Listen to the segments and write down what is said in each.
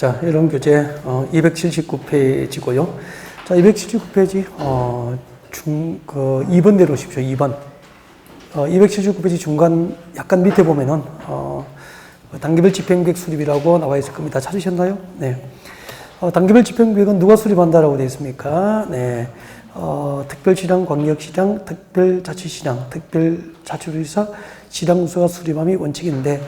자, 이런 교재 279페이지고요. 자, 279페이지 2번 내려오십시오. 2번. 279페이지 중간 약간 밑에 보면은 단계별 집행계획 수립이라고 나와 있을 겁니다. 찾으셨나요? 네. 단계별 집행계획은 누가 수립한다라고 되어 있습니까? 네. 특별시장, 광역시장, 특별자치시장, 특별자치도지사, 시장수가 수립함이 원칙인데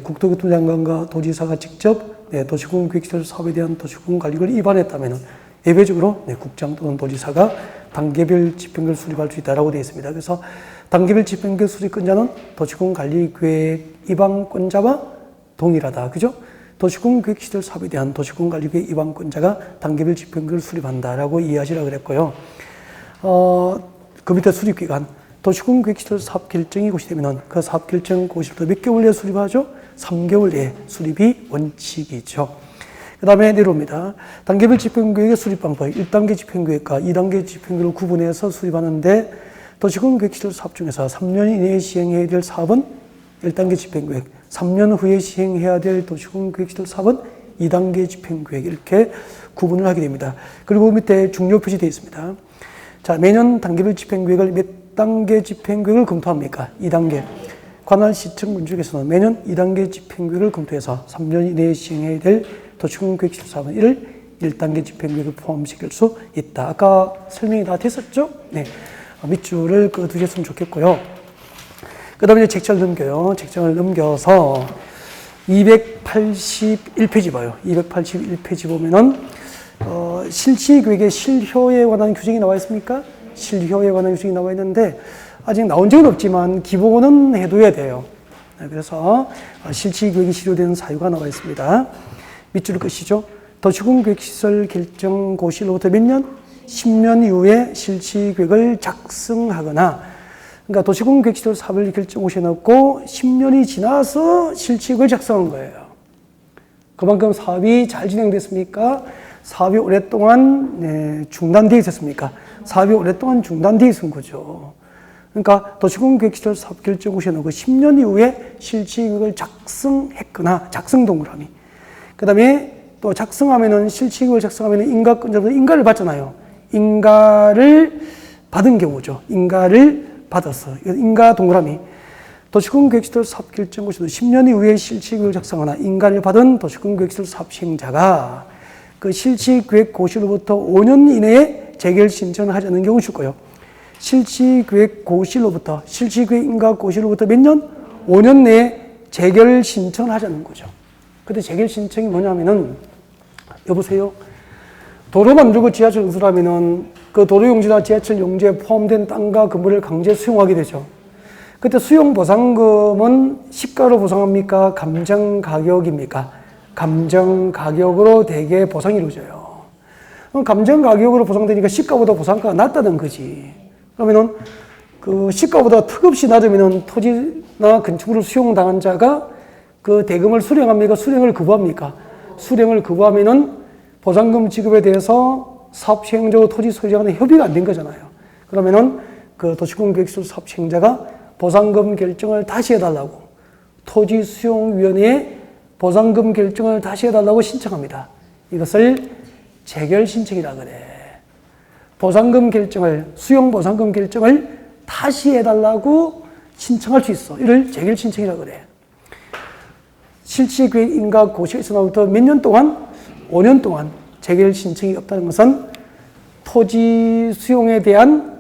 국토교통장관과 도지사가 직접 도시공원계획시설 사업에 대한 도시공원 관리를 위반했다면 예외적으로 국장 또는 도지사가 단계별 집행계획을 수립할 수 있다고 되어 있습니다. 그래서 단계별 집행계획 수립권자는 도시공원 관리계획 위반권자와 동일하다. 그죠? 도시공원 계획시설 사업에 대한 도시공원 관리계획 위반권자가 단계별 집행계획을 수립한다라고 이해하시라고 그랬고요. 그 밑에 수립기간, 도시공원 계획시설 사업 결정이 고시되면 그 사업 결정 고시부터 몇 개월 내에 수립하죠? 3개월 내에 수립이 원칙이죠. 그 다음에 내려옵니다. 단계별 집행계획의 수립 방법, 1단계 집행계획과 2단계 집행계획을 구분해서 수립하는데 도시공원 계획시설 사업 중에서 3년 이내에 시행해야 될 사업은 1단계 집행계획, 3년 후에 시행해야 될 도시공원 계획시설 사업은 2단계 집행계획 이렇게 구분을 하게 됩니다. 그리고 밑에 중요 표시되어 있습니다. 자, 매년 단계별 집행계획을 몇 단계 집행계획을 검토합니까? 2단계. 관할 시청 군주에서는 매년 2단계 집행계획을 검토해서 3년 이내에 시행해야 될 도시공원 계획시설 사업은 이를 1단계 집행계획을 포함시킬 수 있다. 아까 설명이 다 됐었죠? 네. 밑줄을 그어두셨으면 좋겠고요. 그 다음에 이제 책장을 넘겨요. 책장을 넘겨서 281페이지 봐요. 281페이지 보면은, 실시계획의 실효에 관한 규정이 나와 있습니까? 실효에 관한 규정이 나와 있는데, 아직 나온 적은 없지만, 기본은 해둬야 돼요. 그래서, 실시계획이 실효되는 사유가 나와 있습니다. 밑줄을 끄시죠. 도시공원 계획시설 결정 고시로부터 몇 년? 10년 이후에 실시계획을 작성하거나, 그러니까 도시공원 계획시설 사업을 결정 고시에 넣고 10년이 지나서 실시계획을 작성한 거예요. 그만큼 사업이 잘 진행됐습니까? 사업이 오랫동안 중단되어 있었습니까? 사업이 오랫동안 중단되어 있은 거죠. 그러니까 도시공원 계획시설 사업 결정 고시에 넣고 10년 이후에 실시계획을 작성했거나, 작성 동그라미. 그 다음에 또 작성하면은, 실시계획을 작성하면은 인가권자도 인가를 받잖아요. 인가를 받은 경우죠. 인가를 받았어. 인가 동그라미. 도시공원 계획시설 사업 결정 고시도 10년 이후에 실시계획을 작성하거나 인가를 받은 도시공원 계획시설 사업 시행자가 그 실시계획 고시로부터 5년 이내에 재결 신청을 하지 않는 경우가 있을 거예요. 실시계획 고시로부터, 실시계획 인가 고시로부터 몇 년? 5년 내에 재결 신청을 하지 않는 거죠. 근데 재결 신청이 뭐냐면은, 여보세요? 도로 만들고 지하철 건설하면은 그 도로 용지나 지하철 용지에 포함된 땅과 건물을 강제 수용하게 되죠. 그때 수용 보상금은 시가로 보상합니까? 감정 가격입니까? 감정 가격으로 대개 보상이 이루어져요. 그럼 감정 가격으로 보상되니까 시가보다 보상가가 낮다는 거지. 그러면은 그 시가보다 턱없이 낮으면은 토지나 건축물을 수용당한 자가 그 대금을 수령합니까? 수령을 거부합니까? 수령을 거부하면은 보상금 지급에 대해서 사업 시행자와 토지 소유자간에 협의가 안 된 거잖아요. 그러면은 그 도시공원 계획시설 사업 시행자가 보상금 결정을 다시 해달라고, 토지 수용위원회에 보상금 결정을 다시 해달라고 신청합니다. 이것을 재결 신청이라 그래. 보상금 결정을, 수용 보상금 결정을 다시 해달라고 신청할 수 있어. 이를 재결 신청이라 그래. 실시계획 인가 고시에서부터 몇 년 동안? 5년 동안 재결 신청이 없다는 것은 토지 수용에 대한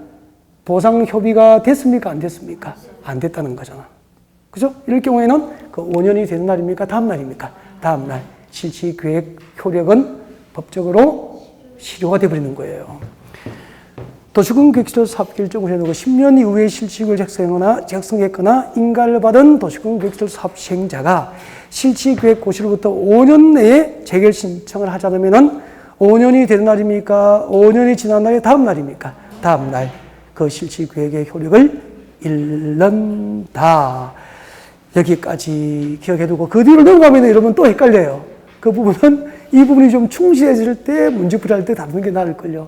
보상 협의가 됐습니까? 안 됐습니까? 안 됐다는 거잖아. 그죠? 이럴 경우에는 그 5년이 되는 날입니까? 다음 날입니까? 다음 날. 실시계획 효력은 법적으로 실효가 되어버리는 거예요. 도시공원 계획시설 사업 결정 고시에 넣고 10년 이후에 실시계획을 작성했거나 인가를 받은 도시공원 계획시설 사업 시행자가 실시계획 고시로부터 5년 내에 재결 신청을 하지 않으면 5년이 되는 날입니까? 5년이 지난 날이 다음 날입니까? 다음 날. 그 실시계획의 효력을 잃는다. 여기까지 기억해두고 그 뒤로 넘어가면 여러분 또 헷갈려요. 그 부분은 이 부분이 좀 충실해질 때 문제풀이할 때 다루는 게 나을걸요.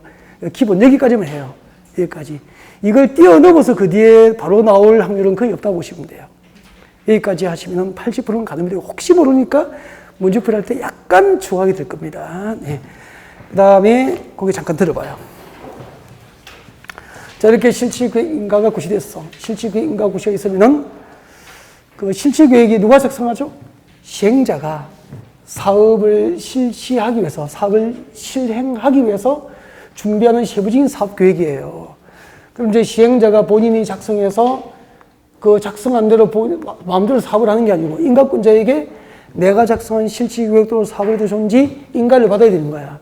기본 여기까지만 해요. 여기까지. 이걸 뛰어넘어서 그 뒤에 바로 나올 확률은 거의 없다고 보시면 돼요. 여기까지 하시면 80%는 가능합니다. 혹시 모르니까 문제풀이 할 때 약간 중하게 될 겁니다. 네. 그 다음에 거기 잠깐 들어봐요. 자, 이렇게 실질계획 인가가 구시됐어. 실질계획 인가 구시가 있으면은 그 실질계획이 누가 작성하죠? 시행자가 사업을 실시하기 위해서, 사업을 실행하기 위해서 준비하는 세부적인 사업계획이에요. 그럼 이제 시행자가 본인이 작성해서 그 작성한 대로 마음대로 사업을 하는 게 아니고 인가권자에게 내가 작성한 실질계획대로 사업을 해줬는지 인가를 받아야 되는 거야.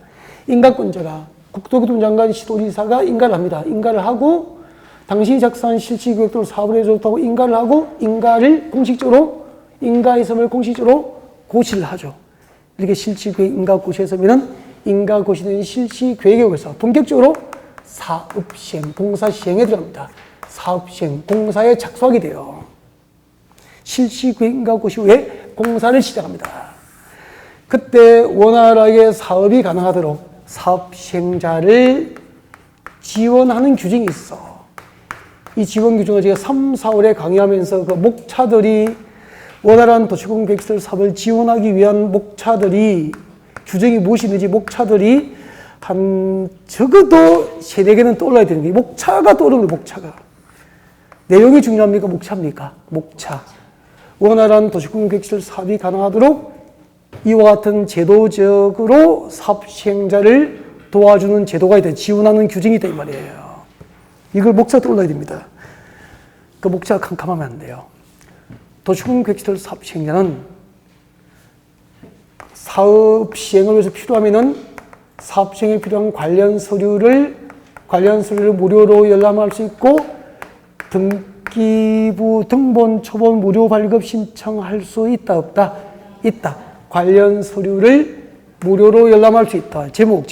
인가권자가 국토교통부 장관 시도지사가 인가를 합니다. 인가를 하고 당신이 작성한 실질계획대로 사업을 해줬다고 인가를 하고 인가를 공식적으로 인가의섬을 공식적으로 고시를 하죠. 이렇게 실질계획 인가고시에서는 인가고시는 실시계획에 의해서 본격적으로 사업시행, 공사시행에 들어갑니다. 사업시행, 공사에 착수하게 돼요. 실시계획 인가고시 후에 공사를 시작합니다. 그때 원활하게 사업이 가능하도록 사업 시행자를 지원하는 규정이 있어. 이 지원 규정을 제가 3, 4월에 강의하면서 그 목차들이 원활한 도시공 계획설 사업을 지원하기 위한 목차들이 규정이 무엇이 있는지 목차들이 한 적어도 3-4개는 떠올라야 되는 게 목차가 떠오르는 거예요. 목차가. 내용이 중요합니까? 목차입니까? 목차. 원활한 도시공 계획설 사업이 가능하도록 이와 같은 제도적으로 사업 시행자를 도와주는 제도가 있다. 지원하는 규정이 있다 이 말이에요. 이걸 목차 떠올라야 됩니다. 그 목차가 캄캄하면 안 돼요. 도시공 계획설 사업 시행자는 사업 시행을 위해서 필요하면은 사업 시행에 필요한 관련 서류를 무료로 열람할 수 있고 등기부 등본 초본 무료 발급 신청할 수 있다 없다? 있다. 관련 서류를 무료로 열람할 수 있다. 제목.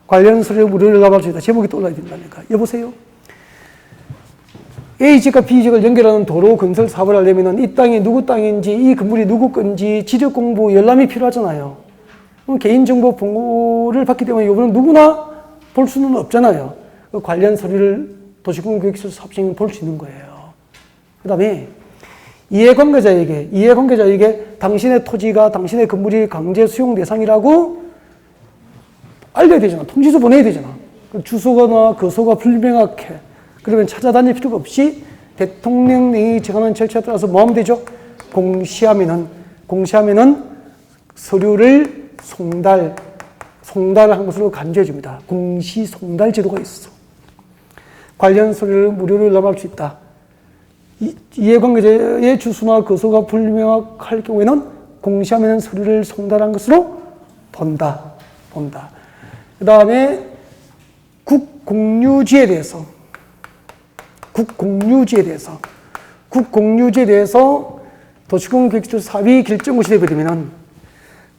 관련 서류를 무료로 열람할 수 있다. 제목이 떠올라야 된다니까. 여보세요? A지역과 B지역을 연결하는 도로 건설 사업을 하려면 이 땅이 누구 땅인지, 이 건물이 누구 건지 지적 공부 열람이 필요하잖아요. 그럼 개인정보 보호를 받기 때문에 이거는 누구나 볼 수는 없잖아요. 그 관련 서류를 도시공계획설 사업시행은 볼 수 있는 거예요. 그 다음에 이해관계자에게 당신의 토지가 당신의 건물이 강제 수용 대상이라고 알려야 되잖아. 통지서 보내야 되잖아. 주소나 거소가 불명확해. 그러면 찾아다닐 필요가 없이 대통령령이 정하는 절차에 따라서 뭐 하면 되죠? 공시하면은 서류를 송달한 것으로 간주해 줍니다. 공시 송달 제도가 있어. 관련 서류를 무료로 열람할 수 있다. 이해관계자의 주소나 거소가 불명확할 경우에는 공시하면 서류를 송달한 것으로 본다. 그 다음에 국공유지에 대해서 도시공계획설 사업이 결정고시 되버리면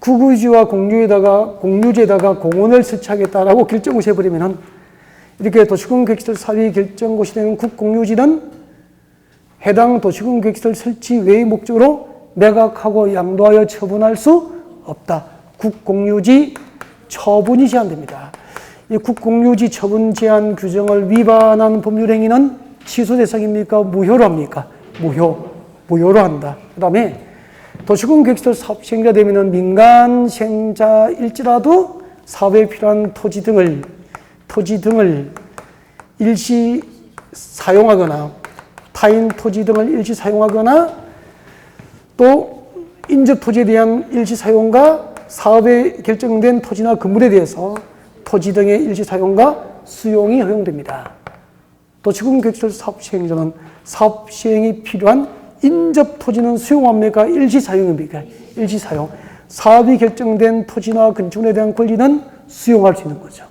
국유지와 공유지에다가 공원을 설치하겠다라고 결정고시 해버리면 이렇게 도시공계획설 사업이 결정고시 되는 국공유지는 해당 도시공계획설 설치 외의 목적으로 매각하고 양도하여 처분할 수 없다. 국공유지 처분이 제한됩니다. 이 국공유지 처분 제한 규정을 위반한 법률행위는 취소 대상입니까? 무효로 합니까? 무효로 한다. 그 다음에 도시공계획설 사업 시행자 되면은 민간 시행자일지라도 사업에 필요한 토지 등을 일시 사용하거나 타인 토지 등을 일시 사용하거나 또 인접 토지에 대한 일시 사용과 사업에 결정된 토지나 건물에 대해서 토지 등의 일시 사용과 수용이 허용됩니다. 도시공계획설 사업 시행자는 사업 시행이 필요한 인접 토지는 수용합니까? 일시 사용입니까? 일시 사용. 사업이 결정된 토지나 건축물에 대한 권리는 수용할 수 있는 거죠.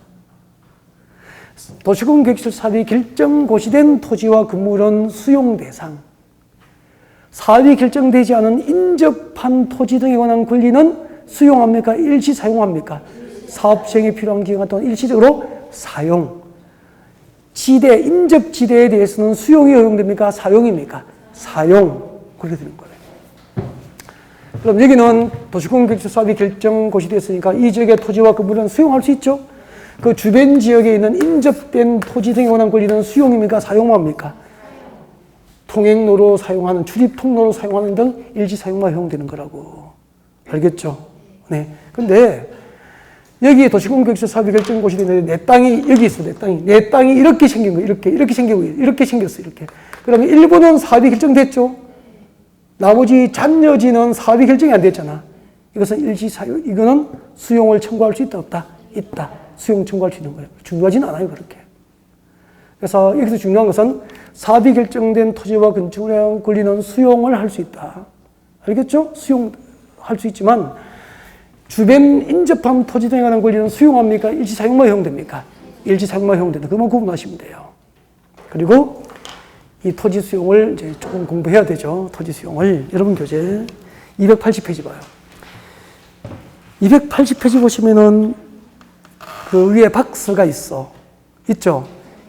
도시공계획설 사업이 결정고시된 토지와 건물은 수용 대상. 사업이 결정되지 않은 인접한 토지 등에 관한 권리는 수용합니까? 일시 사용합니까? 사업 시행에 필요한 기간 동안 일시적으로 사용. 인접지대에 대해서는 수용이 허용됩니까? 사용입니까? 사용. 그렇게 되는 거예요. 그럼 여기는 도시공계획설 사업이 결정고시 됐으니까 이 지역의 토지와 건물은 수용할 수 있죠? 그 주변 지역에 있는 인접된 토지 등에 관한 권리는 수용입니까? 사용합니까? 통행로로 사용하는, 출입 통로로 사용하는 등 일시 사용만 허용되는 거라고. 알겠죠? 네. 근데 여기 도시공개획서 사업이 결정고시 되는데 내 땅이 여기 있어, 내 땅이 이렇게 생긴 거, 이렇게 생기고, 이렇게 생겼어, 이렇게. 그러면 일부는 사업이 결정됐죠? 나머지 잔여지는 사업이 결정이 안 됐잖아. 이것은 일시사유, 이거는 수용을 청구할 수 있다, 없다? 있다. 수용 청구할 수 있는 거예요. 중요하지는 않아요, 그렇게. 그래서 여기서 중요한 것은 사업이 결정된 토지와 건축물에 걸리는 수용을 할 수 있다. 알겠죠? 수용할 수 있지만 주변 인접한 토지 등에 관한 권리는 수용합니까? 일시사용만 허용됩니까? 일시사용만 허용된다. 그만 구분하시면 돼요. 그리고 이 토지 수용을 이제 조금 공부해야 되죠. 토지 수용을. 여러분 교재 280페이지 봐요. 280페이지 보시면은 그 위에 박스가 있죠?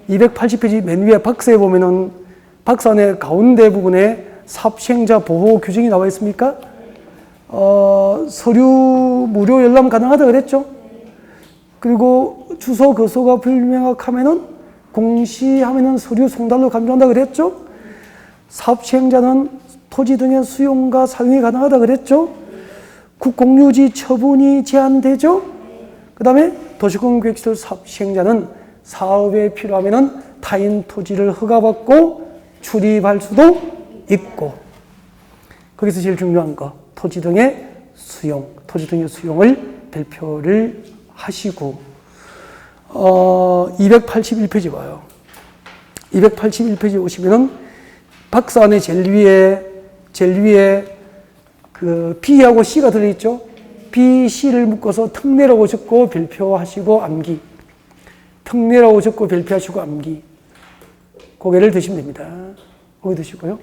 280페이지 맨 위에 박스에 보면은 박스 안에 가운데 부분에 사업시행자 보호 규정이 나와 있습니까? 서류 무료 열람 가능하다 그랬죠? 그리고 주소, 거소가 불명확하면은 공시하면은 서류 송달로 감정한다 그랬죠? 사업시행자는 토지 등의 수용과 사용이 가능하다 그랬죠? 국공유지 처분이 제한되죠? 그 다음에 도시공개시설 사업시행자는 사업에 필요하면은 타인 토지를 허가받고 출입할 수도 있고, 거기서 제일 중요한 거, 토지 등의 수용을 발표를 하시고, 281페이지 봐요. 281페이지 오시면은 박스 안에 제일 위에 그 B하고 C가 들어있죠? B, C를 묶어서 특례라고 적고 발표하시고 암기. 특례라고 적고 발표하시고 암기. 고개를 드시면 됩니다. 고개 드시고요.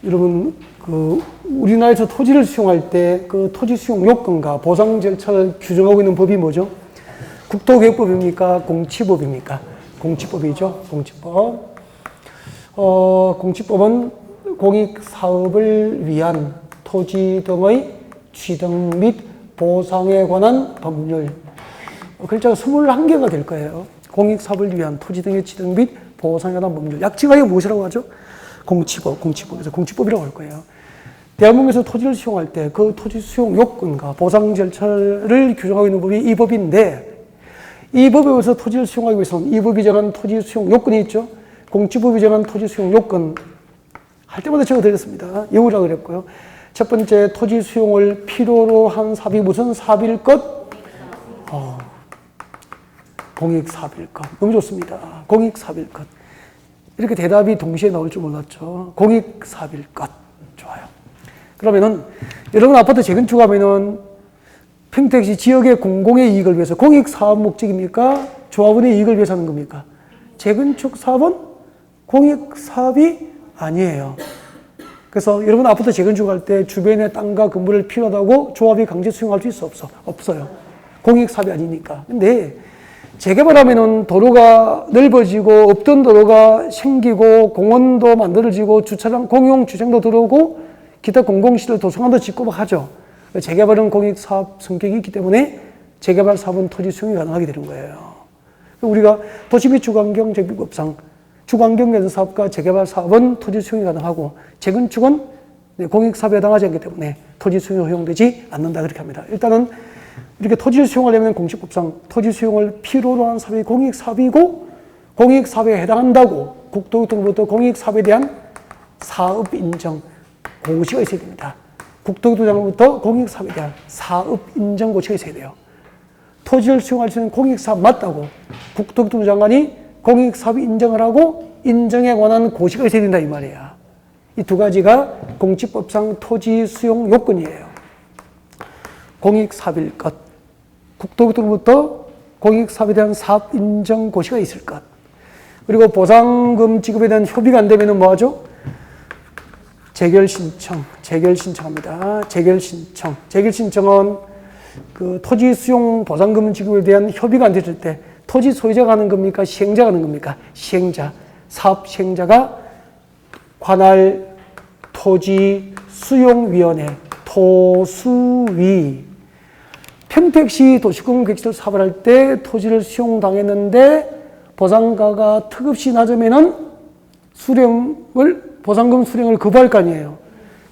여러분, 우리나라에서 토지를 수용할 때 그 토지 수용 요건과 보상 절차를 규정하고 있는 법이 뭐죠? 국토개혁법입니까? 공치법입니까? 공치법이죠. 공치법. 공치법은 공익사업을 위한 토지 등의 취득 및 보상에 관한 법률. 글자가 21개가 될 거예요. 공익사업을 위한 토지 등의 취득 및 보상에 관한 법률. 약칭하여 무엇이라고 하죠? 공치법에서 공치법이라고 할 거예요. 대한민국에서 토지를 수용할 때 그 토지 수용 요건과 보상 절차를 규정하고 있는 법이 이 법인데, 이 법에 의해서 토지를 수용하기 위해서는 이 법이 정한 토지 수용 요건이 있죠. 공치법이 정한 토지 수용 요건 할 때마다 적어드렸습니다. 예우라고 그랬고요. 첫 번째, 토지 수용을 필요로 한 사업이 무슨 사업일 것? 공익사업일 것. 너무 좋습니다. 공익사업일 것. 이렇게 대답이 동시에 나올 줄 몰랐죠. 공익사업일 것. 좋아요. 그러면은 여러분 아파트 재건축하면은 평택시 지역의 공공의 이익을 위해서 공익사업 목적입니까? 조합원의 이익을 위해서 하는 겁니까? 재건축 사업은 공익사업이 아니에요. 그래서 여러분 아파트 재건축할 때 주변의 땅과 건물을 필요하다고 조합이 강제 수용할 수 있어? 없어요. 공익사업이 아니니까. 근데 재개발하면은 도로가 넓어지고 없던 도로가 생기고 공원도 만들어지고 주차장 공용 주차장도 들어오고 기타 공공시설 도서관도 짓고 막 하죠. 재개발은 공익사업 성격이 있기 때문에 재개발 사업은 토지 수용이 가능하게 되는 거예요. 우리가 도시 및 주거환경 제비법상 주거환경 개선 사업과 재개발 사업은 토지 수용이 가능하고 재건축은 공익사업에 해당하지 않기 때문에 토지 수용이 허용되지 않는다 그렇게 합니다. 일단은 이렇게 토지를 수용하려면 공시법상 토지 수용을 필요로 하는 사업이 공익사업이고 공익사업에 해당한다고 국토교통부터 공익사업에 대한 사업 인정 고시가 있어야 됩니다. 국토교통부터 공익사업에 대한 사업 인정 고시가 있어야 돼요. 토지를 수용할 수 있는 공익사업 맞다고 국토교통부 장관이 공익사업 인정을 하고 인정에 관한 고시가 있어야 된다 이 말이야. 이 두 가지가 공시법상 토지 수용 요건이에요. 공익사업일 것, 국토교통부터 공익사업에 대한 사업 인정 고시가 있을 것, 그리고 보상금 지급에 대한 협의가 안 되면 뭐 하죠? 재결 신청합니다. 재결 신청은 그 토지 수용 보상금 지급에 대한 협의가 안 됐을 때 토지 소유자가 하는 겁니까? 시행자가 하는 겁니까? 시행자. 사업 시행자가 관할 토지 수용위원회, 토수위, 평택시 도시공 계획시설 사업을 할 때 토지를 수용당했는데 보상가가 턱없이 낮으면은 보상금 수령을 거부할 거 아니에요.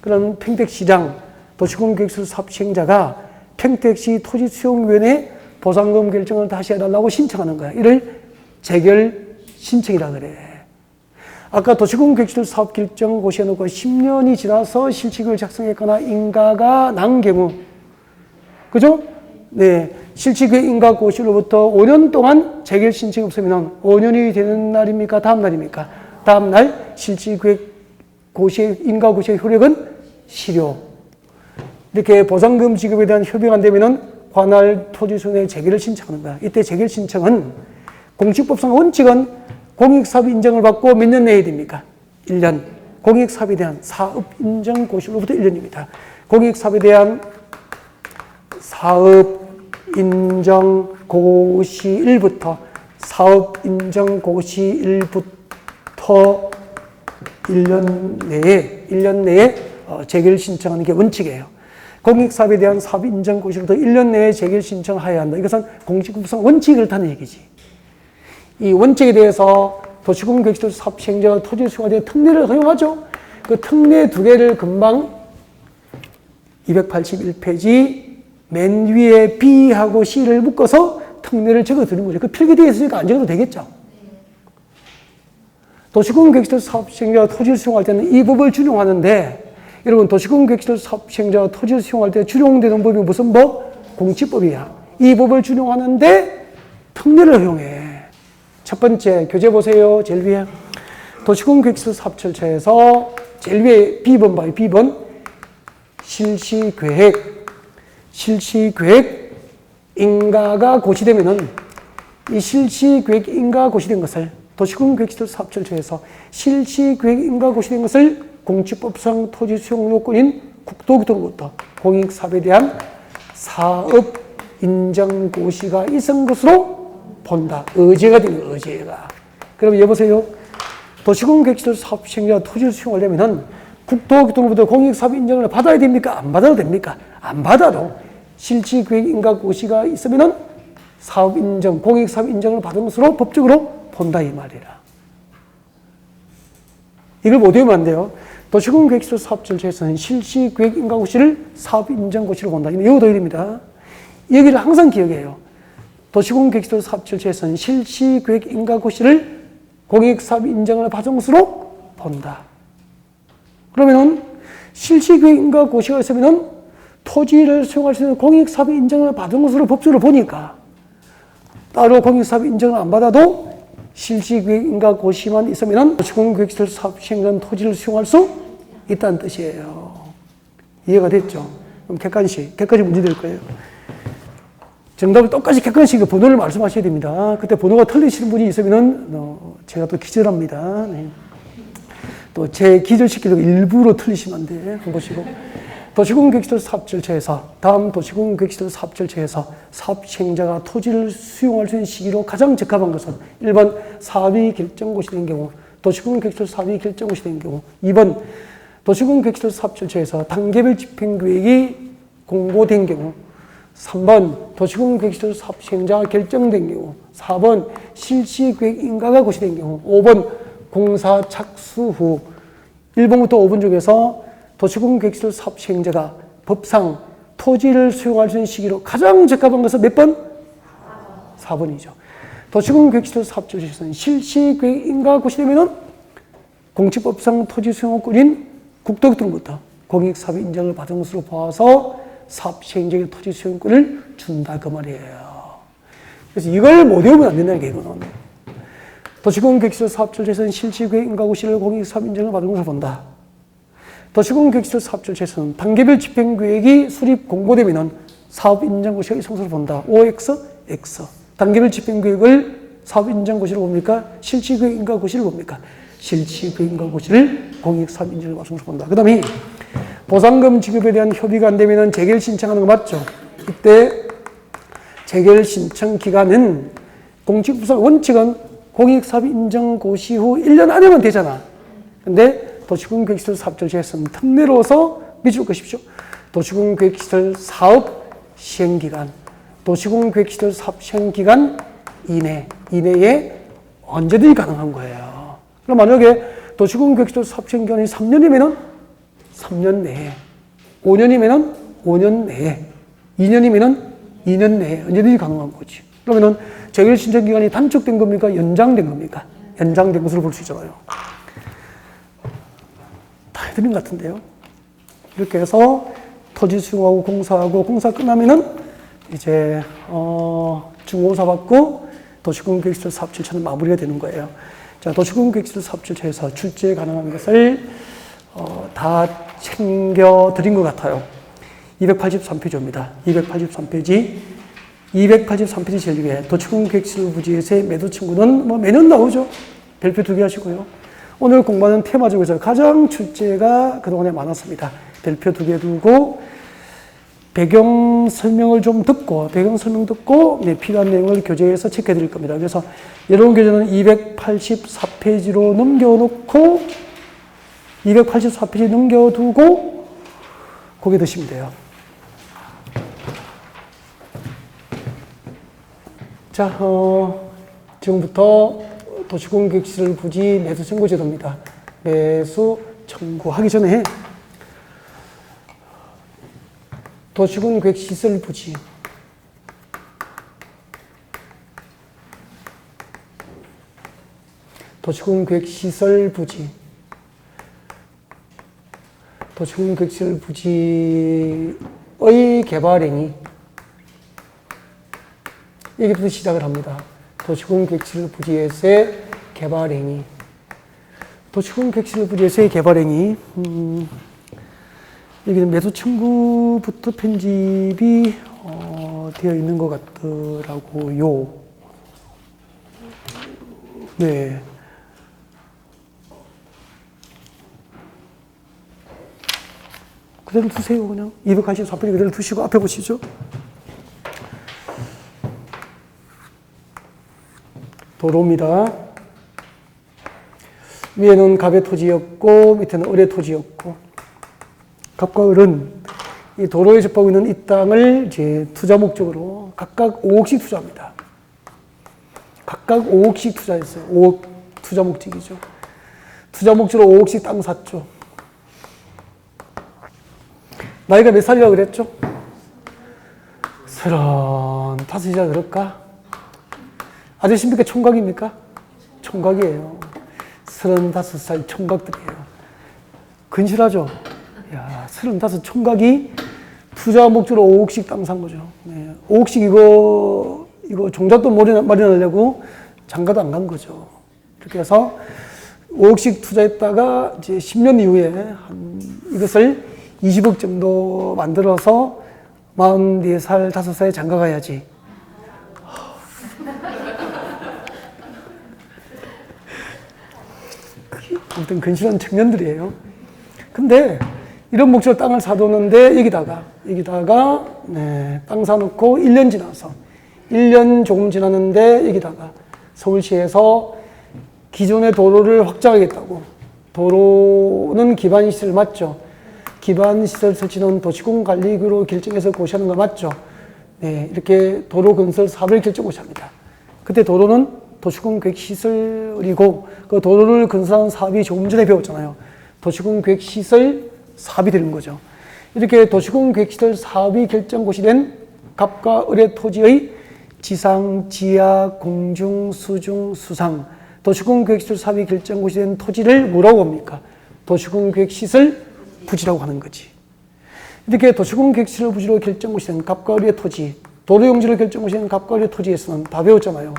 그럼 평택시장 도시공 계획시설 사업 시행자가 평택시 토지수용위원회에 보상금 결정을 다시 해달라고 신청하는 거야. 이를 재결 신청이라 그래. 아까 도시공 계획시설 사업 결정 고시해놓고 10년이 지나서 실시계획을 작성했거나 인가가 난 경우, 그죠? 네. 실시계획 인가 고시로부터 5년 동안 재결 신청이 없으면 5년이 되는 날입니까? 다음 날입니까? 다음 날 실시계획 고시의 인가 고시의 효력은 실효. 이렇게 보상금 지급에 대한 협의가 안 되면은 관할 토지수용의 재결을 신청하는 거야. 이때 재결 신청은 공직법상 원칙은 공익사업 인정을 받고 몇 년 내에 됩니까? 1년. 공익사업에 대한 사업 인정 고시로부터 1년입니다. 공익사업에 대한 사업 인정 고시일부터 사업 인정 고시일부터 1년 내에 재결 신청하는 게 원칙이에요. 공익사업에 대한 사업 인정 고시로부터 1년 내에 재결 신청하여야 한다. 이것은 공직법상 원칙이 그렇다는 얘기지. 이 원칙에 대해서 도시공 계획시설 사업 시행자가 토지 수용할 때 특례를 허용하죠. 그 특례 두 개를 금방 281페이지 맨 위에 B하고 C를 묶어서 특례를 적어두는 거죠. 그 필기되어 있으니까 안 적어도 되겠죠. 도시공 계획시설 사업 시행자가 토지를 수용할 때는 이 법을 준용하는데, 여러분 도시공 계획시설 사업 시행자가 토지를 수용할 때 준용되는 법이 무슨 법? 공치법이야. 이 법을 준용하는데 특례를 허용해. 첫 번째 교재 보세요. 제일 위에 도시공 계획시설 사업 절차에서 제일 위에 B번 봐요. B번 실시계획 인가가 고시되면은 이 실시계획 인가가 고시된 것을 도시공 계획시설 사업 절차에서 실시계획 인가가 고시된 것을 공치법상 토지 수용 요건인 국토교통부터 공익사업에 대한 사업 인정 고시가 있은 것으로 본다. 의제가 되는 의제가. 그럼 여보세요. 도시공 계획시설 사업 시행자가 토지를 수용하려면은 국토교통부터 공익사업 인정을 받아야 됩니까? 안 받아도 됩니까? 안 받아도 실시계획 인가 고시가 있으면은 사업 인정, 공익사업 인정을 받은 것으로 법적으로 본다 이 말이라. 이걸 못 외우면 안 돼요. 도시공 계획시설 사업 절차에서는 실시계획 인가 고시를 사업 인정 고시로 본다. 이거 외워둬야 됩니다. 여기를 항상 기억해요. 도시공 계획시설 사업 절차에서는 실시계획 인가 고시를 공익사업 인정을 받은 것으로 본다. 그러면은 실시계획 인가 고시가 있으면은 토지를 수용할 수 있는 공익사업 인정을 받은 것으로 법적으로 보니까 따로 공익사업 인정을 안 받아도 실시계획 인가 고시만 있으면은 도시공 계획시설 사업 시행자는 토지를 수용할 수 있다는 뜻이에요. 이해가 됐죠? 그럼 객관식 문제 될 거예요. 정답을 똑같이 객관식 번호를 말씀하셔야 됩니다. 그때 번호가 틀리시는 분이 있으면은 제가 또 기절합니다. 네. 또 제 기절시키려고 일부러 틀리시면 안 돼. 한번 보시고. 도시공 계획시설 사업 절차에서 다음 도시공 계획시설 사업 절차에서 사업 시행자가 토지를 수용할 수 있는 시기로 가장 적합한 것은 1번 사업이 결정고시 된 경우, 도시공 계획시설 사업이 결정고시 된 경우, 2번 도시공 계획시설 사업 절차에서 단계별 집행계획이 공고된 경우, 3번 도시공 계획시설 사업 시행자가 결정된 경우, 4번 실시계획 인가가 고시된 경우, 5번 공사 착수 후. 1번부터 5번 중에서 도시공 계획시설 사업 시행자가 법상 토지를 수용할 수 있는 시기로 가장 적합한 것은 몇 번? 4번이죠. 도시공 계획시설 사업 절차에서는 실시계획 인가가 고시되면은 공치법상 토지 수용권인 국토교통부터 공익사업 인정을 받은 것으로 봐서 사업 시행자에게 토지 수용권을 준다 그 말이에요. 그래서 이걸 못 외우면 안 된다는 게 이거는. 도시공 계획시설 사업 절차에서는 실시계획 인가 고시를 공익사업 인정을 받은 것으로 본다. 도시공 계획시설 사업 절차에서는 단계별 집행계획이 수립 공고되면은 사업 인정 고시가 있은 것으로 본다. OX, X. 단계별 집행계획을 사업 인정 고시로 봅니까? 실시계획 인가 고시를 봅니까? 실시계획 인가 고시를 공익사업 인정을 받은 것으로 본다. 그 다음에 보상금 지급에 대한 협의가 안 되면은 재결 신청하는 거 맞죠? 이때 재결 신청 기간은 공직법상 원칙은 공익사업 인정 고시 후 1년 안에만 되잖아. 근데 도시공 계획시설 사업 절차에서는 특례로서 믿을 것이십시오. 도시공 계획시설 사업 시행기간, 도시공계획시설 사업 시행 기간 이내에 언제든지 가능한 거예요. 그럼 만약에 도시공계획시설 사업 시행 기간이 3년이면은 3년 내에, 5년이면은 5년 내에, 2년이면은 2년 내에 언제든지 가능한 거지. 그러면은 재결 신청 기간이 단축된 겁니까? 연장된 겁니까? 연장된 것으로 볼 수 있잖아요. 다 해드린 것 같은데요. 이렇게 해서 토지 수용하고 공사하고 공사 끝나면은 이제 중공사 받고 도시공계획시설 사업 절차는 마무리가 되는 거예요. 자, 도시공계획시설 사업 절차에서 출제 가능한 것을 다 챙겨 드린 것 같아요. 283페이지입니다. 283페이지. 283페이지 제일 위에 도시공계획시설 부지에서의 매도 청구는 뭐 매년 나오죠. 별표 2개 하시고요. 오늘 공부하는 테마 중에서 가장 출제가 그동안에 많았습니다. 별표 2개 두고 배경 설명을 좀 듣고 필요한 내용을 교재에서 체크해 드릴 겁니다. 그래서 여러분 교재는 284페이지로 넘겨놓고 284페이지 넘겨두고 고개 드시면 돼요. 자, 지금부터 도시공계획시설 부지 매수 청구 제도입니다. 매수 청구하기 전에 도시공계획시설 부지 도시공계획시설 부지의 개발행위 여기부터 시작을 합니다. 도시공계획시설 부지에서의 개발행위. 도시공계획시설 부지에서의 개발행위. 여기는 매수 청구부터 편집이 되어 있는 것 같더라고요. 네. 그대로 두세요, 그냥. 284페이지 그대로 두시고 앞에 보시죠. 도로입니다. 위에는 갑의 토지였고 밑에는 을의 토지였고 갑과 을은 이 도로에 접하고 있는 이 땅을 이제 투자 목적으로 각각 5억씩 투자합니다. 각각 5억씩 투자했어요. 5억 투자 목적이죠. 투자 목적으로 5억씩 땅 샀죠. 나이가 몇 살이라고 그랬죠? 35이라 그럴까? 아저씨입니까? 총각입니까? 총각이에요. 35살 총각들이에요. 근실하죠? 야, 35 총각이 투자 목적으로 5억씩 땅 산 거죠. 네. 5억씩 이거 종잣돈 마련하려고 장가도 안 간 거죠. 이렇게 해서 5억씩 투자했다가 이제 10년 이후에 이것을 20억 정도 만들어서 44살, 5살에 장가 가야지. 아무튼 근실한 청년들이에요. 근데 이런 목적으로 땅을 사두는데 여기다가 땅 사놓고 1년 지나서 1년 조금 지났는데 여기다가 서울시에서 기존의 도로를 확장하겠다고. 도로는 기반시설 맞죠? 기반시설 설치는 도시공관리구로 결정해서 고시하는 거 맞죠? 네, 이렇게 도로 건설 사업을 결정 고시합니다. 그때 도로는 도시공계획시설이고 그 도로를 건설하는 사업이 조금 전에 배웠잖아요. 도시공계획시설 사업이 되는 거죠. 이렇게 도시공계획시설 사업이 결정 고시된 갑과 을의 토지의 지상, 지하, 공중, 수중, 수상 도시공계획시설 사업이 결정 고시된 토지를 뭐라고 합니까? 도시공계획시설 부지라고 하는 거지. 이렇게 도시공계획시설 부지로 결정 고시된 갑과 을의 토지, 도로용지로 결정 고시된 갑과 을의 토지에서는 다 배웠잖아요.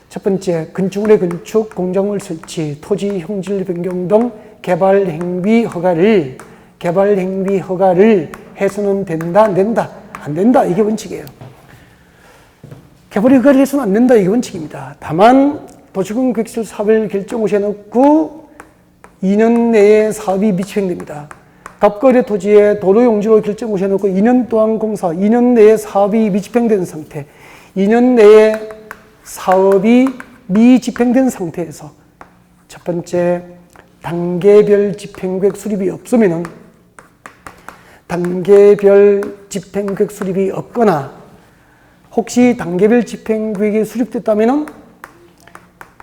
첫 번째, 건축물의 건축, 공작물 설치, 토지 형질 변경 등 개발 행위 허가를 해서는 된다, 안 된다, 안 된다. 이게 원칙이에요. 개발 허가를 해서는 안 된다. 이게 원칙입니다. 다만 도시공계획시설 사업을 결정고시에 넣고 2년 내에 사업이 미집행됩니다. 갑과 을의 토지에 도로용지로 결정고시에 넣고 2년 동안 공사, 2년 내에 사업이 미집행된 상태, 2년 내에 사업이 미집행된 상태에서 첫 번째, 단계별 집행계획 수립이 없으면은 단계별 집행계획 수립이 없거나 혹시 단계별 집행계획이 수립됐다면은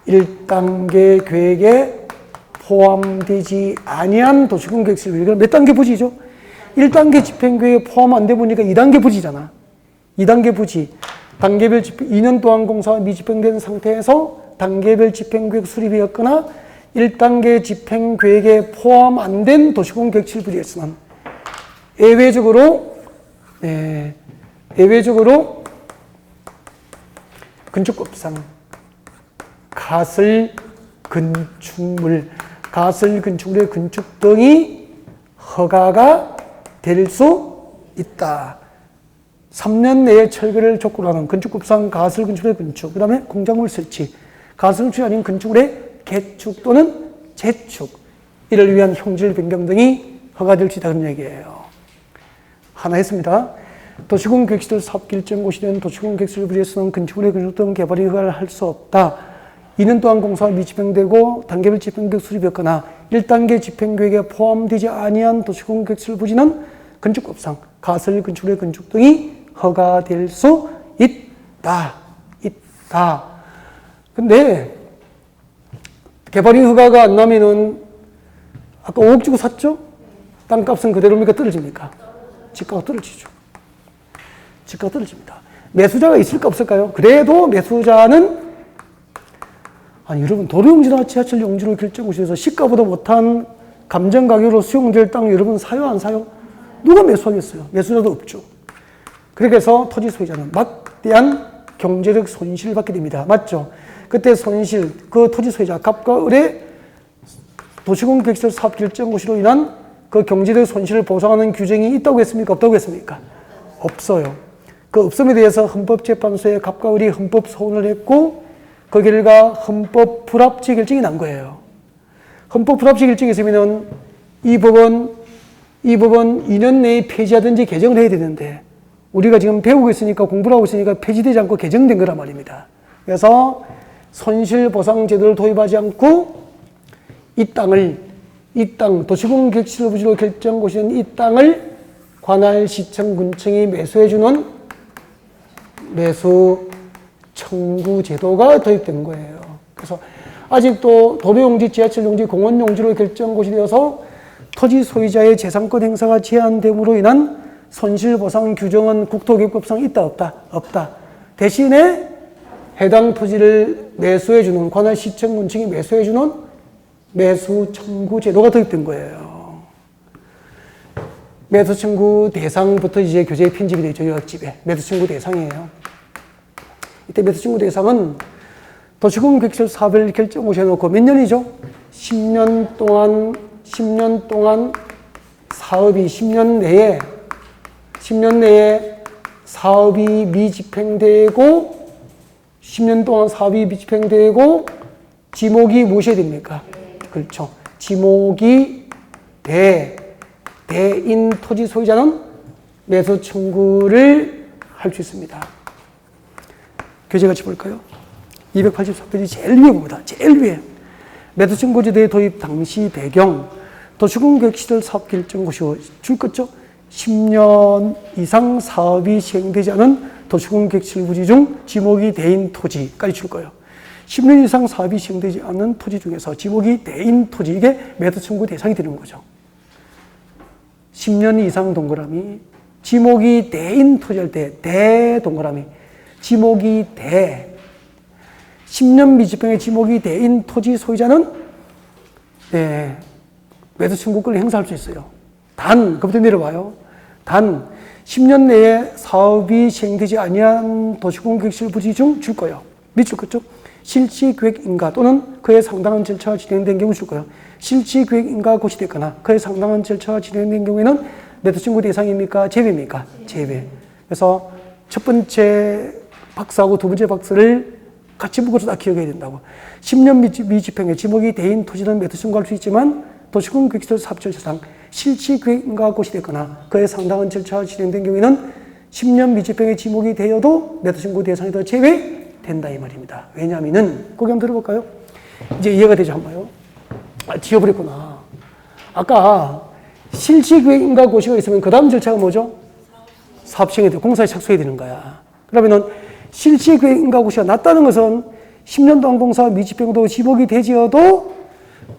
1단계 계획에 포함되지 아니한 도시군 계획실, 이건 몇 단계 부지죠? 1단계 집행계획에 포함 안 돼 보니까 2단계 부지잖아. 2단계 부지. 단계별 집행, 2년 동안 공사가 미집행된 상태에서 단계별 집행계획 수립이었거나 1단계 집행계획에 포함 안 된 도시군 계획실 부지에서는 예외적으로 건축법상 가설 건축물의 건축 등이 허가가 될 수 있다. 3년 내에 철거를 조건으로 하는 건축법상 가설 건축물의 건축, 그 다음에 공작물 설치, 가설 건축이 아닌 건축물의 개축 또는 재축, 이를 위한 형질 변경 등이 허가될 수 있다, 그런 얘기예요. 하나 했습니다. 도시군 계획시설 사업결정고시 된 도시군 계획시설 부지에서는 건축물의 건축 등 개발이 허가를 할 수 없다. 2년 동안 공사가 미집행되고 단계별 집행계획 수립이었거나 1단계 집행계획에 포함되지 아니한 도시군 계획시설 부지는 건축법상 가설 건축물의 건축 등이 허가될 수 있다. 근데 개발이 허가가 안 나면은 아까 5억 주고 샀죠? 땅값은 그대로입니까? 떨어집니까? 집가가 떨어지죠. 집가가 떨어집니다. 매수자가 있을까 없을까요? 그래도 매수자는 여러분 도로용지나 지하철 용지로 결정고시에서 시가보다 못한 감정가격으로 수용될 땅 여러분 사요 안 사요? 누가 매수하겠어요? 매수자도 없죠. 그래서 토지 소유자는 막대한 경제적 손실을 받게 됩니다. 맞죠? 그때 손실, 그 토지 소유자 갑과 을의 도시군 계획시설 사업 결정고시로 인한 그 경제적 손실을 보상하는 규정이 있다고 했습니까? 없다고 했습니까? 없어요. 그 없음에 대해서 헌법재판소에 갑과 을이 헌법 소원을 했고 그 결과 헌법 불합치 결정이 난 거예요. 헌법 불합치 결정이 있으면 이 법은 2년 내에 폐지하든지 개정을 해야 되는데 우리가 지금 배우고 있으니까 공부를 하고 있으니까 폐지되지 않고 개정된 거란 말입니다. 그래서 손실보상제도를 도입하지 않고 이 땅, 도시군 계획시설 부지로 결정고시는 이 땅을 관할 시청 군청이 매수해주는 매수 청구 제도가 도입된 거예요. 그래서 아직도 도로용지, 지하철용지, 공원용지로 결정고시 되어서 토지 소유자의 재산권 행사가 제한됨으로 인한 손실보상 규정은 국토기획법상 있다, 없다? 없다. 대신에 해당 토지를 매수해주는, 관할 시청 군청이 매수해주는 매수 청구 제도가 도입된 거예요. 매수 청구 대상부터 이제 교재에 편집이 되죠. 요약집에. 매수 청구 대상이에요. 이때 매수 청구 대상은 도시군 계획시설 사업을 결정고시해 놓고 몇 년이죠? 10년 동안 사업이 10년 내에 사업이 미집행되고 10년 동안 사업이 미집행되고 지목이 무엇이 됩니까? 그렇죠. 지목이 대인 토지 소유자는 매수 청구를 할 수 있습니다. 교재 같이 볼까요? 284페이지 제일 위에 봅니다. 제일 위에. 매수 청구제도의 도입 당시 배경, 도시군 계획시설 사업 결정고시 줄 거죠? 10년 이상 사업이 시행되지 않은 도시군 계획시설 부지 중 지목이 대인 토지까지 줄 거예요. 10년 이상 사업이 시행되지 않는 토지 중에서 지목이 대인 토지, 이게 매수 청구 대상이 되는 거죠. 10년 이상 동그라미, 지목이 대인 토지 할 때 대 동그라미, 지목이 10년 미집행의 지목이 대인 토지 소유자는 매수 청구권을 행사할 수 있어요. 그부터 내려와요. 10년 내에 사업이 시행되지 아니한 도시군 계획시설 부지 중 줄 거예요. 밑줄 거죠? 실시계획인가 또는 그에 상당한 절차가 진행된 경우 줄 거예요. 실시계획인가 고시됐거나 그에 상당한 절차가 진행된 경우에는 매수 청구 대상입니까? 제외입니까? 제외. 그래서 첫 번째 박스하고 두 번째 박스를 같이 묶어서 다 기억해야 된다고. 10년 미집행에 지목이 대인 토지는 매수 청구할 수 있지만 도시군 계획시설 사업 절차상 실시계획인가 고시됐거나 그에 상당한 절차가 진행된 경우에는 10년 미집행의 지목이 되어도 매수 청구 대상에서 제외된다 이 말입니다. 왜냐하면은 거기 한번 들어볼까요? 이제 이해가 되죠? 한번요. 지워버렸구나. 아까 실시계획인가 고시가 있으면 그 다음 절차가 뭐죠? 사업 시행해야 돼. 공사에 착수해야 되는 거야. 그러면은 실시계획인가고시가 낮다는 것은 10년 동안 공사 미집행도 지목이 되지어도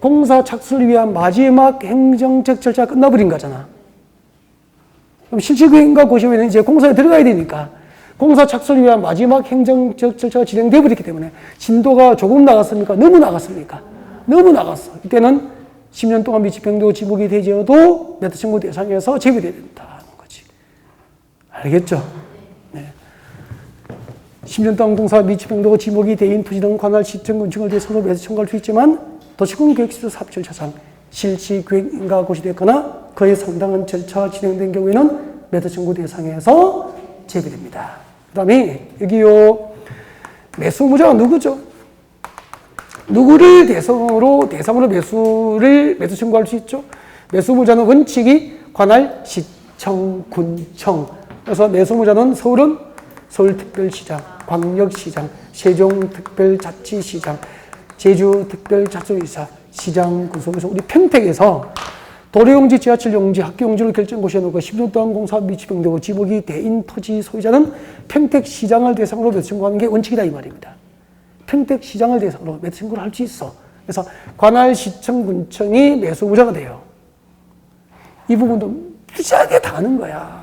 공사 착수를 위한 마지막 행정적 절차가 끝나버린 거잖아. 그럼 실시계획인가고시에는 이제 공사에 들어가야 되니까 공사 착수를 위한 마지막 행정적 절차가 진행돼 버렸기 때문에 진도가 조금 나갔습니까? 너무 나갔습니까? 너무 나갔어. 이때는 10년 동안 미집행도 지목이 되지어도 매트 청구 대상에서 제외돼야 된다는 거지. 알겠죠? 네. 10년 동안 공사 미집행도 지목이 대인 토지 등 관할 시청 군청을 대상으로 매수 청구할 수 있지만 도시군 계획시설 사업 절차상 실시 계획인가 고시됐거나 그에 상당한 절차가 진행된 경우에는 매도 청구 대상에서 제외됩니다. 그 다음에 여기요 매수무자가 누구죠? 누구를 대상으로 매수 청구할 수 있죠? 매수무자는 원칙이 관할 시청 군청. 그래서 매수무자는 서울은 서울특별시장, 광역시장, 세종특별자치시장, 제주특별자치도지사, 시장, 구속에서 우리 평택에서 도로용지, 지하철용지, 학교용지를 결정고시에 놓고 10년 동안 공사 미집행되고 지목이 대인 토지 소유자는 평택시장을 대상으로 매수 청구하는 게 원칙이다 이 말입니다. 평택시장을 대상으로 매수 청구를 할 수 있어. 그래서 관할 시청 군청이 매수무자가 돼요. 이 부분도 무지하게 다 아는 거야.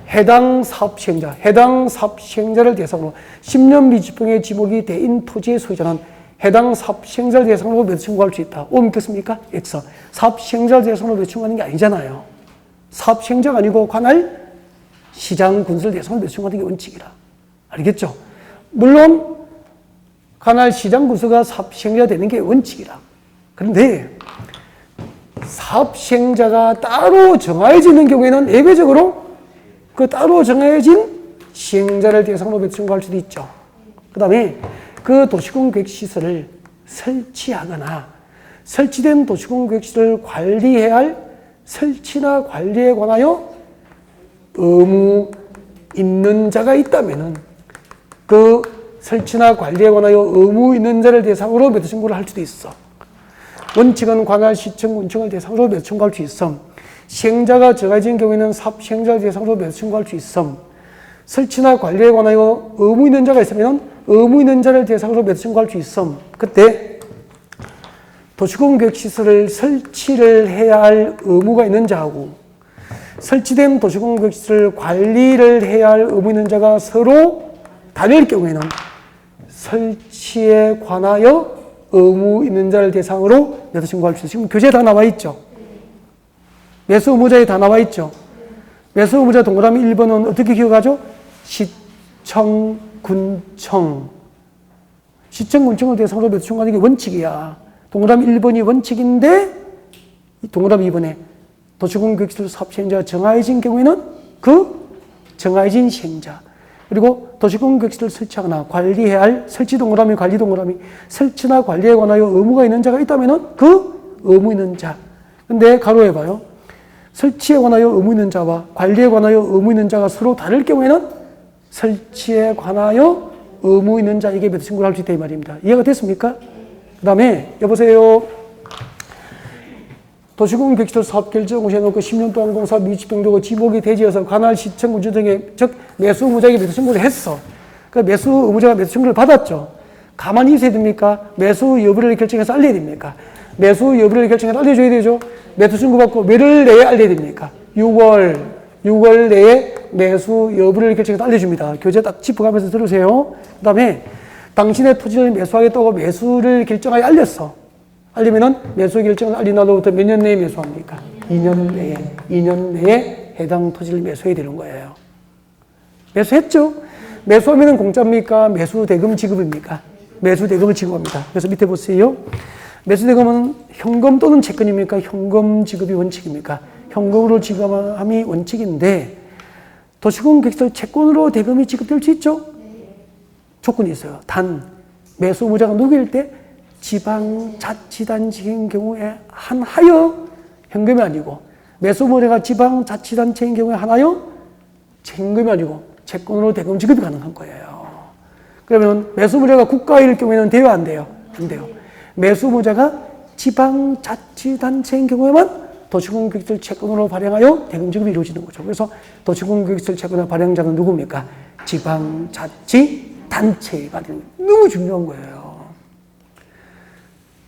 해당 사업 시행자를 대상으로 10년 미집행의 지목이 대인 토지의 소유자는 해당 사업 시행자를 대상으로 매수 청구할 수 있다. 오 믿겠습니까? X. 사업 시행자를 대상으로 매수 청구하는 게 아니잖아요. 사업 시행자가 아니고 관할 시장 군수를 대상으로 매수 청구하는 게 원칙이라. 알겠죠? 물론 관할 시장 군수가 사업 시행자가 되는 게 원칙이라. 그런데 사업 시행자가 따로 정해지는 경우에는 예외적으로 그 따로 정해진 시행자를 대상으로 매수 청구할 수도 있죠. 그 다음에 그 도시공계획시설을 설치하거나 설치된 도시공계획시설을 관리해야 할 설치나 관리에 관하여 의무 있는 자가 있다면은 그 설치나 관리에 관하여 의무 있는 자를 대상으로 매도 청구를 할 수도 있어. 원칙은 관할 시청 군청을 대상으로 매도 청구할 수 있어. 시행자가 정해진 경우에는 사업 시행자를 대상으로 매도 청구할 수 있어. 설치나 관리에 관하여 의무 있는 자가 있으면 의무 있는 자를 대상으로 매도 청구할 수 있어. 그때 도시공계획시설을 설치를 해야 할 의무가 있는 자하고 설치된 도시공계획시설 관리를 해야 할 의무 있는 자가 서로 다를 경우에는 설치에 관하여 의무 있는 자를 대상으로 매도 청구할 수 있어요. 지금 교재에 다 나와 있죠. 매수 의무자에 다 나와 있죠. 매수 의무자 동그라미 1번은 어떻게 기억하죠? 시청, 군청. 시청, 군청을 대상으로 매수 청구하는 게 원칙이야. 동그라미 1번이 원칙인데 동그라미 2번에 도시공계획시설 사업 시행자가 정해진 경우에는 그 정해진 시행자 그리고 도시공계획시설 설치하거나 관리해야 할 설치 동그라미, 관리 동그라미 설치나 관리에 관하여 의무가 있는 자가 있다면 그 의무 있는 자. 근데 가로해 봐요. 설치에 관하여 의무 있는 자와 관리에 관하여 의무 있는 자가 서로 다를 경우에는 설치에 관하여 의무 있는 자에게 매도 청구를 할 수 있다 이 말입니다. 이해가 됐습니까? 그 다음에 여보세요. 도시공계획시설 사업 결정고시에 놓고 10년 동안 공사 미집행되고 지목이 대지어서 관할 시청 군청 등의 즉 매수 의무자에게 매도 청구를 했어. 그 매수 의무자가 매도 청구를 받았죠. 가만히 있어야 됩니까? 매수 여부를 결정해서 알려야 됩니까? 매수 여부를 결정해서 알려줘야 되죠. 매수 청구 받고 몇월 내에 알려야 됩니까? 6월 내에 매수 여부를 결정해서 알려줍니다. 교재 딱 짚어가면서 들으세요. 그 다음에 당신의 토지를 매수하겠다고 매수를 결정하여 알렸어. 알리면은 매수 결정을 알린 날로부터 몇 년 내에 매수합니까? 2년 내에 해당 토지를 매수해야 되는 거예요. 매수했죠? 매수하면은 공짜입니까? 매수대금 지급입니까? 매수대금을 지급합니다. 그래서 밑에 보세요. 매수대금은 현금 또는 채권입니까? 현금 지급이 원칙입니까? 현금으로 지급함이 원칙인데 도시공계획시설 채권으로 대금이 지급될 수 있죠? 조건이 있어요. 단 매수 의무자가 누구일 때 지방자치단체인 경우에 한하여 현금이 아니고 매수 의무자가 지방자치단체인 경우에 한하여 현금이 아니고 채권으로 대금 지급이 가능한 거예요. 그러면 매수 의무자가 국가일 경우에는 돼요, 안 돼요? 안 돼요. 매수 의무자가 지방자치단체인 경우에만 도시공개시설 채권으로 발행하여 대금 지급이 이루어지는 거죠. 그래서 도시공개시설 채권의 발행자는 누굽니까? 지방자치단체가 되는 거예요. 너무 중요한 거예요.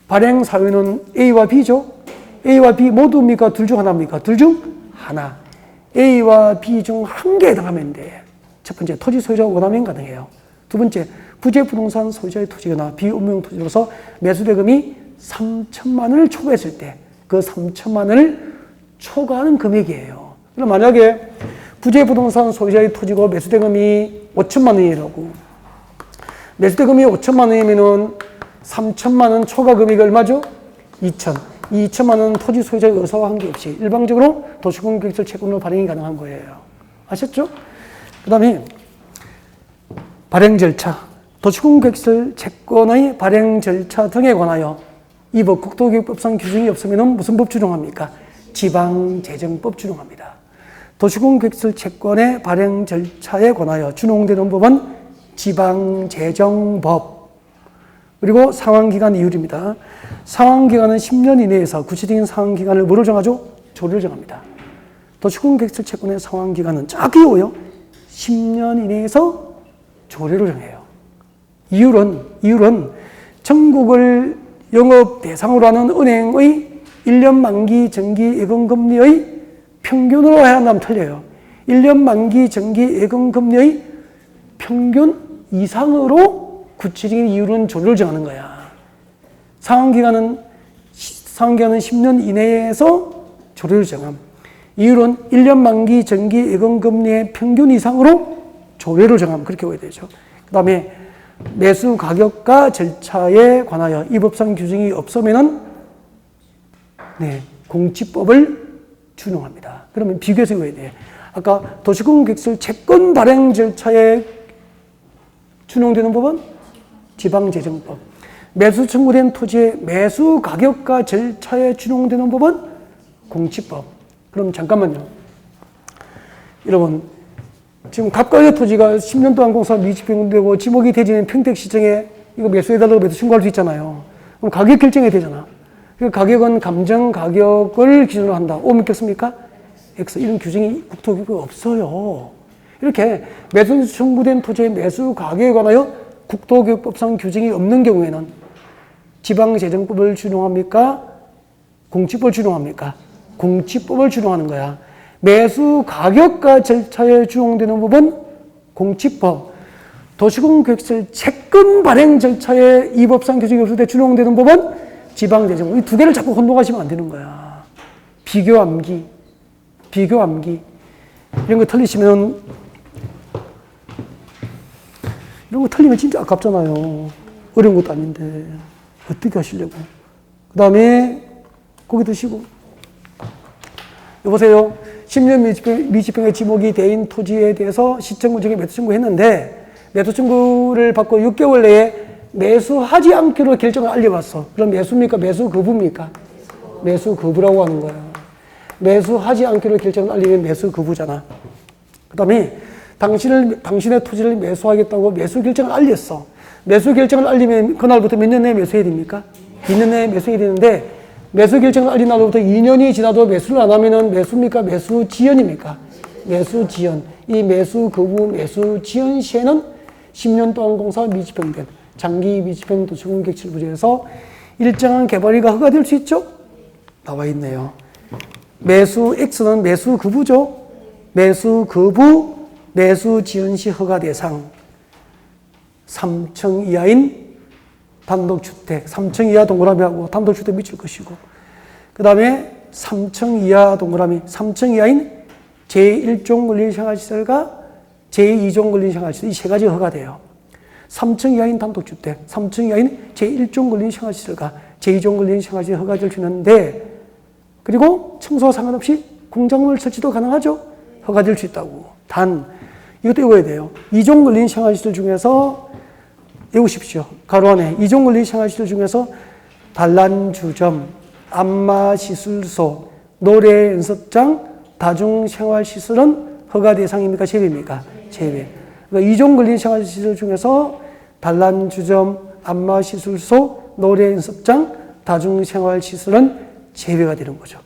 발행 사유는 A와 B죠. A와 B 모두입니까? 둘 중 하나입니까? 둘 중 하나. A와 B 중 한 개에 해당하면 돼. 첫 번째, 토지 소유자가 원하면 가능해요. 두 번째, 부재 부동산 소유자의 토지거나 비업무용 토지로서 매수대금이 3천만 원을 초과했을 때 그 3천만 원을 초과하는 금액이에요. 그럼 만약에 부재 부동산 소유자의 토지고 매수대금이 5천만 원이라고, 매수대금이 5천만 원이면은 3천만 원 초과 금액이 얼마죠? 2천. 2천만 원 토지 소유자의 의사와 관계없이 일방적으로 도시공개시설 채권으로 발행이 가능한 거예요. 아셨죠? 그 다음에 발행 절차, 도시공개시설 채권의 발행 절차 등에 관하여 이 법 국토교육법상 규정이 없으면 무슨 법 준용합니까? 지방재정법 준용합니다. 도시공개시설 채권의 발행 절차에 관하여 준용되는 법은 지방재정법. 그리고 상환기간 이율입니다. 상환기간은 10년 이내에서 구체적인 상환기간을 뭐로 정하죠? 조를 정합니다. 도시공개시설 채권의 상환기간은 작게요. 10년 이내에서 조례로 정해요. 이율은 전국을 영업 대상으로 하는 은행의 1년 만기 정기 예금금리의 평균으로 해야 한다면 틀려요. 1년 만기 정기 예금금리의 평균 이상으로 구체적인 이율은 조례를 정하는 거야. 상환기간은 10년 이내에서 조례를 정함. 이율은 1년 만기 정기 예금금리의 평균 이상으로 조례를 정함. 그렇게 보야 되죠. 그 다음에 매수 가격과 절차에 관하여 이 법상 규정이 없으면은 공지법을 준용합니다. 그러면 비교해서 외워야 돼. 아까 도시공개시설 채권 발행 절차에 준용되는 법은 지방재정법. 매수 청구된 토지의 매수 가격과 절차에 준용되는 법은 공지법. 그럼 잠깐만요. 여러분, 지금 각각의 토지가 10년 동안 공사 미집행되고 지목이 되지는 평택시청에 이거 매수해달라고 매수 신고할 수 있잖아요. 그럼 가격 결정이 되잖아. 그 가격은 감정 가격을 기준으로 한다. O 믿겠습니까? X. 이런 규정이 국토교육법에 없어요. 이렇게 매수 청구된 토지의 매수 가격에 관하여 국토교육법상 규정이 없는 경우에는 지방재정법을 준용합니까? 공지법을 준용합니까? 공지법을 준용하는 거야. 매수 가격과 절차에 준용되는 법은 공지법. 도시공개시설 채권 발행 절차에 이 법상 규정이 없을 때 준용되는 법은 지방재정법. 이 두 개를 자꾸 혼동하시면 안 되는 거야. 비교 암기. 이런 거 틀리시면, 이런 거 틀리면 진짜 아깝잖아요. 어려운 것도 아닌데. 어떻게 하시려고. 그 다음에 고기 드시고. 여보세요. 10년 미집행의 지목이 대인 토지에 대해서 시청구청에 매수 청구했는데 매수 청구를 받고 6개월 내에 매수하지 않기로 결정을 알려봤어. 그럼 매수입니까? 매수 거부입니까? 매수 거부라고 하는 거야. 매수하지 않기로 결정을 알리면 매수 거부잖아. 그 다음에 당신의 토지를 매수하겠다고 매수 결정을 알렸어. 매수 결정을 알리면 그날부터 몇 년 내에 매수해야 됩니까? 2년 내에 매수해야 되는데 매수 결정을 알린 날로부터 2년이 지나도 매수를 안 하면은 매수입니까? 매수 지연입니까? 매수 지연. 이 매수 거부, 매수 지연 시에는 10년 동안 공사 미집행된 장기 미집행 도시공개시설부지에서 일정한 개발이가 허가될 수 있죠? 나와 있네요. 매수 X는 매수 거부죠? 매수 거부, 매수 지연 시 허가 대상. 3층 이하인 단독주택, 3층 이하 동그라미하고 단독주택 미칠 것이고, 그 다음에 3층 이하 동그라미, 3층 이하인 제1종 근린생활시설과 제2종 근린생활시설, 이 세 가지가 허가돼요. 3층 이하인 단독주택, 3층 이하인 제1종 근린생활시설과 제2종 근린생활시설 허가를 주는데, 그리고 청소와 상관없이 공작물 설치도 가능하죠? 허가될 수 있다고. 단, 이것도 외워야 돼요. 2종 근린생활시설 중에서 외우십시오. 가로 안에 2종 근린생활시설 중에서 단란주점, 안마시술소, 노래연습장, 다중생활시설은 허가 대상입니까? 제외입니까? 제외. 그러니까 2종 근린생활시설 중에서 단란주점, 안마시술소, 노래연습장, 다중생활시설은 제외가 되는 거죠.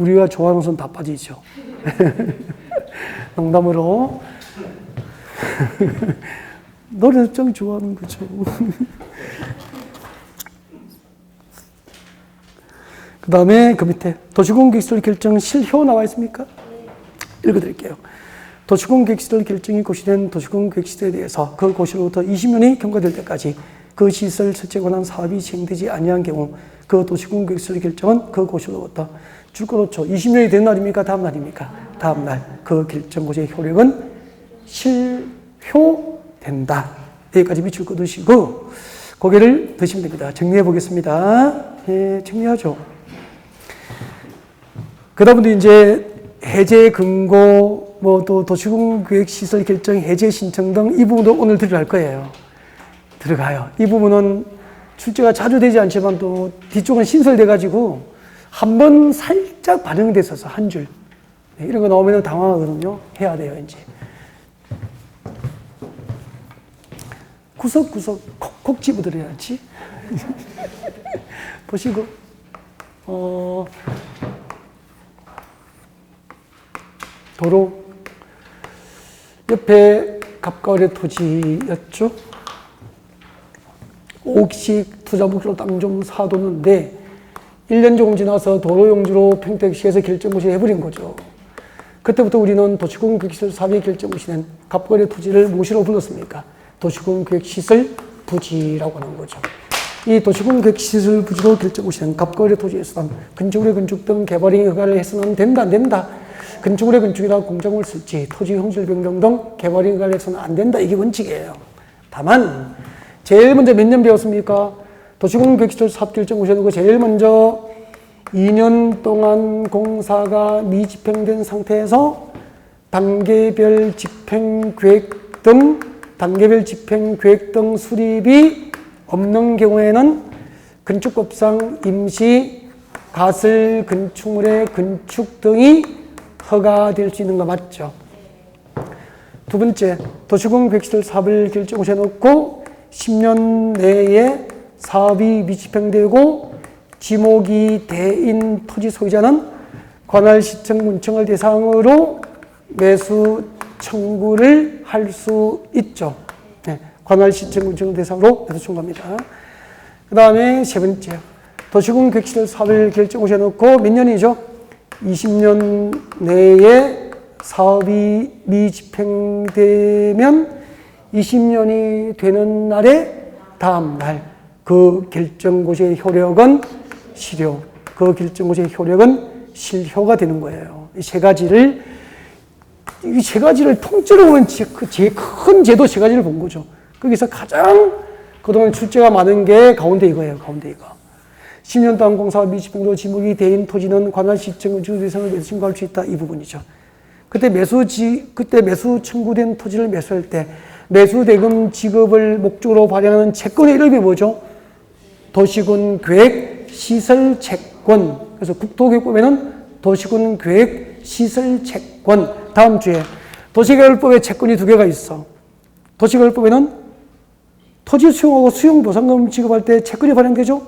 우리가 좋아하는 옷은 다 빠지죠. 농담으로. 노래를 좀 좋아하는 거죠. 그 다음에 그 밑에 도시공개시설 결정 실효 나와 있습니까? 읽어드릴게요. 도시공개시설 결정이 고시된 도시공개시설에 대해서 그 고시로부터 20년이 경과될 때까지 그 시설 설치에 관한 사업이 시행되지 아니한 경우 그 도시공개시설 결정은 그 고시로부터 줄 것 없죠. 20년이 된 날입니까? 다음 날입니까? 다음 날. 그 결정 고시의 효력은 실효된다. 여기까지 미줄 거 드시고 고개를 드시면 됩니다. 정리해 보겠습니다. 예, 정리하죠. 그다음부터 이제 해제 근거, 뭐 또 도시공계획시설 결정 해제 신청 등 이 부분도 오늘 들어갈 거예요. 들어가요. 이 부분은 출제가 자주 되지 않지만 또 뒤쪽은 신설돼가지고 한 번 살짝 반영이 됐어서 한 줄. 네, 이런 거 나오면 당황하거든요. 해야 돼요, 이제. 구석구석 콕콕 집어들어야지. 보시고, 도로 옆에 갑과을의 토지였죠. 옥식 투자 목표로 땅 좀 사뒀는데 1년 조금 지나서 도로 용지로 평택시에서 결정고시를 해버린 거죠. 그때부터 우리는 도시공계획시설 사업의 결정고시는 갑과을의 토지를 무엇이라고 불렀습니까? 도시공계획시설 부지라고 하는 거죠. 이 도시공계획시설 부지로 결정고시는 갑과을의 토지에서 건축물의 건축 등 개발행 허가를 해서는 된다, 안 된다. 건축물의 건축이라 공작물 설치, 토지 형질 변경 등 개발행 허가를 해서는 안 된다. 이게 원칙이에요. 다만 제일 먼저 몇 년 배웠습니까? 도시공계획시설 사업 결정고시는 거 제일 먼저 2년 동안 공사가 미집행된 상태에서 단계별 집행계획 등 수립이 없는 경우에는 건축법상 임시 가설 건축물의 건축 등이 허가될 수 있는 거 맞죠? 두 번째, 도시공계획시설 사업을 결정고시해 놓고 10년 내에 사업이 미집행되고 지목이 대인 토지 소유자는 관할시청 문청을 대상으로 매수 청구를 할 수 있죠. 네, 관할시청 문청을 대상으로 매수 청구합니다. 그 다음에 세 번째, 도시공계획시설 사업을 결정고시해 놓고 몇 년이죠? 20년 내에 사업이 미집행되면 20년이 되는 날에 다음 날 그 결정고시의 효력은 실효, 그 결정고시의 효력은 실효가 되는 거예요. 이 세 가지를 통째로 보면 제일 큰 제도 세 가지를 본 거죠. 거기서 가장 그동안 출제가 많은 게 가운데 이거예요. 가운데 이거. 10년 동안 공사가 미집행으로 지목이 대인 토지는 관할시청 건축 대상을 매수 청구할 수 있다. 이 부분이죠. 그때 매수 청구된 토지를 매수할 때 매수대금 지급을 목적으로 발행하는 채권의 이름이 뭐죠? 도시군계획시설채권. 그래서 국토교육법에는 도시군계획시설채권. 다음 주에 도시개발법에 채권이 두 개가 있어. 도시개발법에는 토지 수용하고 수용보상금 지급할 때 채권이 발행되죠?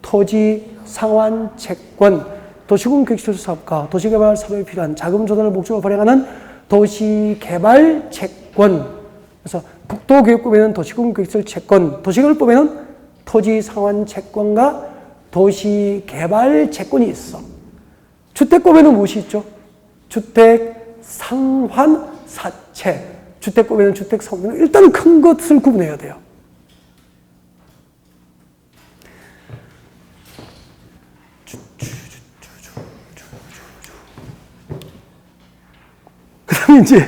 토지상환채권. 도시군계획시설 사업과 도시개발 사업에 필요한 자금 조달을 목적으로 발행하는 도시개발채권. 그래서 국토교육법에는 도시군계획시설 채권, 도시개발법에는 토지상환채권과 도시개발채권이 있어. 주택법에는 무엇이 있죠? 주택상환사채. 주택법에는 주택상환. 일단 큰 것을 구분해야 돼요. 그 다음에 이제,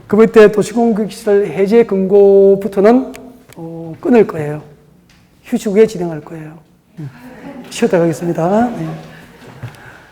그 밑에 도시공계획시설 해제 근거부터는 끊을 거예요. 휴식 후에 진행할 거예요. 쉬었다 가겠습니다. 네.